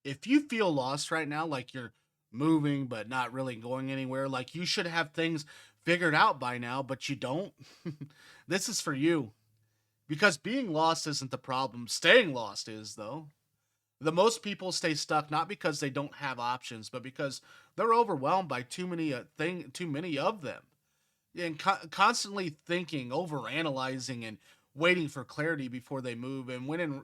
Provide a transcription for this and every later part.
If you feel lost right now, like you're moving but not really going anywhere, like you should have things figured out by now, but you don't, this is for you. Because being lost isn't the problem. Staying lost is, though. The most people stay stuck not because they don't have options, but because they're overwhelmed by too many of them, and constantly thinking, over analyzing, and waiting for clarity before they move. And when in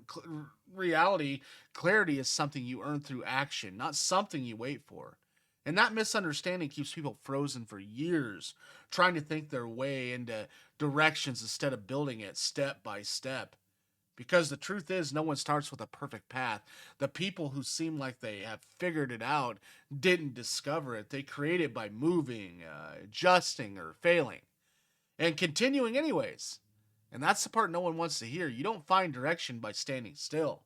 reality, clarity is something you earn through action, not something you wait for. And that misunderstanding keeps people frozen for years, trying to think their way into directions instead of building it step by step. Because the truth is, no one starts with a perfect path. The people who seem like they have figured it out didn't discover it. They create it by moving, adjusting, or failing, and continuing anyways. And that's the part no one wants to hear. You don't find direction by standing still.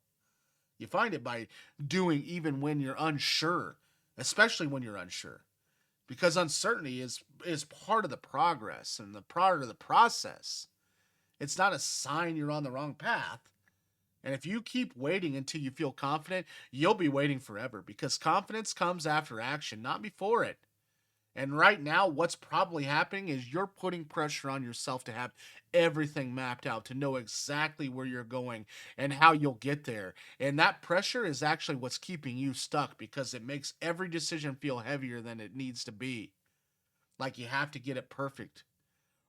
You find it by doing even when you're unsure, especially when you're unsure. Because uncertainty is part of the progress and the part of the process. It's not a sign you're on the wrong path. And if you keep waiting until you feel confident, you'll be waiting forever because confidence comes after action, not before it. And right now, what's probably happening is you're putting pressure on yourself to have everything mapped out, to know exactly where you're going and how you'll get there. And that pressure is actually what's keeping you stuck because it makes every decision feel heavier than it needs to be. Like you have to get it perfect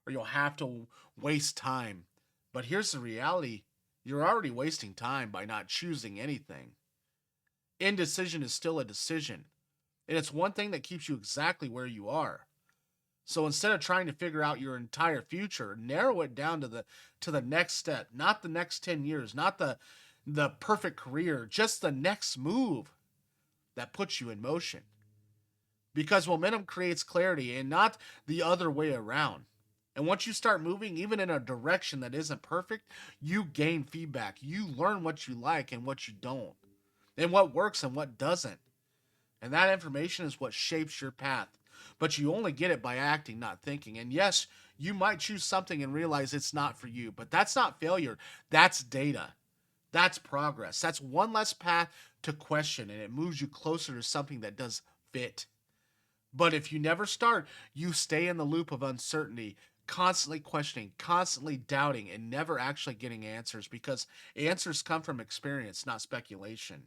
or you'll have to waste time. But here's the reality: you're already wasting time by not choosing anything. Indecision is still a decision, and it's one thing that keeps you exactly where you are. So instead of trying to figure out your entire future, narrow it down to the next step, not the next 10 years, not the perfect career, just the next move that puts you in motion. Because momentum creates clarity and not the other way around. And once you start moving, even in a direction that isn't perfect, you gain feedback. You learn what you like and what you don't, and what works and what doesn't. And that information is what shapes your path. But you only get it by acting, not thinking. And yes, you might choose something and realize it's not for you, but that's not failure. That's data. That's progress. That's one less path to question, and it moves you closer to something that does fit. But if you never start, you stay in the loop of uncertainty, constantly questioning, constantly doubting, and never actually getting answers because answers come from experience, not speculation.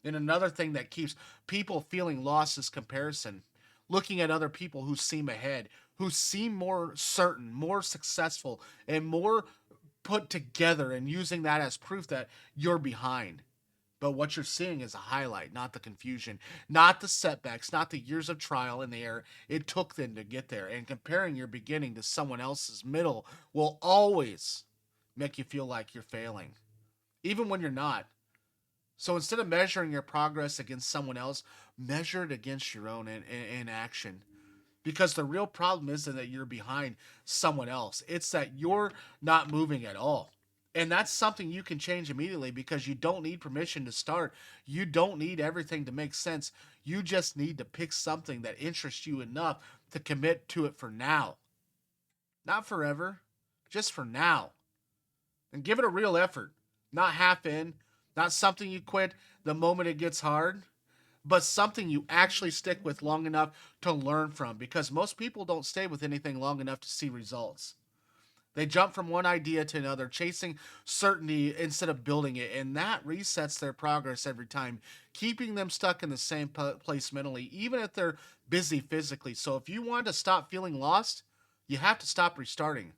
And another thing that keeps people feeling lost is comparison. Looking at other people who seem ahead, who seem more certain, more successful, and more put together, and using that as proof that you're behind. But what you're seeing is a highlight, not the confusion, not the setbacks, not the years of trial and error it took them to get there. And comparing your beginning to someone else's middle will always make you feel like you're failing, even when you're not. So instead of measuring your progress against someone else, measure it against your own in action. Because the real problem isn't that you're behind someone else, it's that you're not moving at all. And that's something you can change immediately because you don't need permission to start. You don't need everything to make sense. You just need to pick something that interests you enough to commit to it for now. Not forever, just for now. And give it a real effort. Not half in, not something you quit the moment it gets hard, but something you actually stick with long enough to learn from because most people don't stay with anything long enough to see results. They jump from one idea to another, chasing certainty instead of building it, and that resets their progress every time, keeping them stuck in the same place mentally, even if they're busy physically. So if you want to stop feeling lost, you have to stop restarting.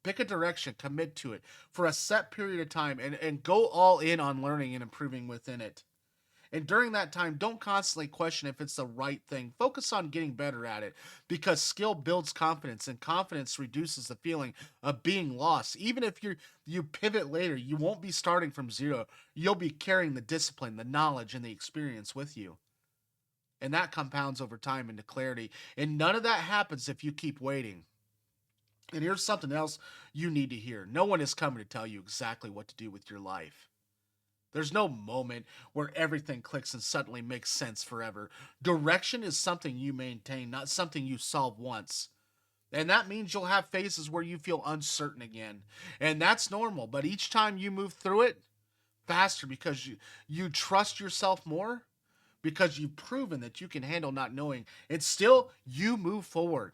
Pick a direction, commit to it for a set period of time, and go all in on learning and improving within it. And during that time, don't constantly question if it's the right thing. Focus on getting better at it because skill builds confidence and confidence reduces the feeling of being lost. Even if you pivot later, you won't be starting from zero. You'll be carrying the discipline, the knowledge, and the experience with you. And that compounds over time into clarity. And none of that happens if you keep waiting. And here's something else you need to hear. No one is coming to tell you exactly what to do with your life. There's no moment where everything clicks and suddenly makes sense forever. Direction is something you maintain, not something you solve once. And that means you'll have phases where you feel uncertain again. And that's normal, but each time you move through it, faster because you trust yourself more, because you've proven that you can handle not knowing, and still you move forward.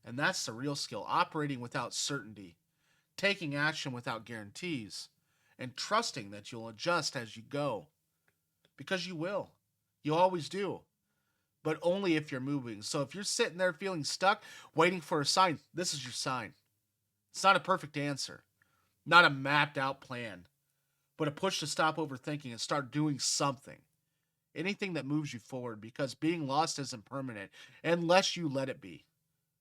And that's the real skill, operating without certainty, taking action without guarantees, and trusting that you'll adjust as you go. Because you will. You always do. But only if you're moving. So if you're sitting there feeling stuck, waiting for a sign, this is your sign. It's not a perfect answer, not a mapped out plan, but a push to stop overthinking and start doing something. Anything that moves you forward, because being lost isn't permanent unless you let it be.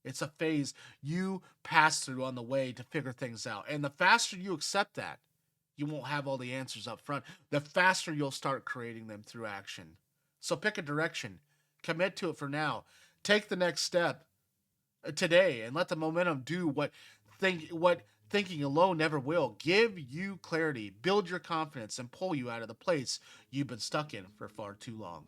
It's a phase you pass through on the way to figure things out. And the faster you accept that, you won't have all the answers up front. The faster you'll start creating them through action. So pick a direction, commit to it for now. Take the next step today and let the momentum do what thinking alone never will. Give you clarity, build your confidence, and pull you out of the place you've been stuck in for far too long.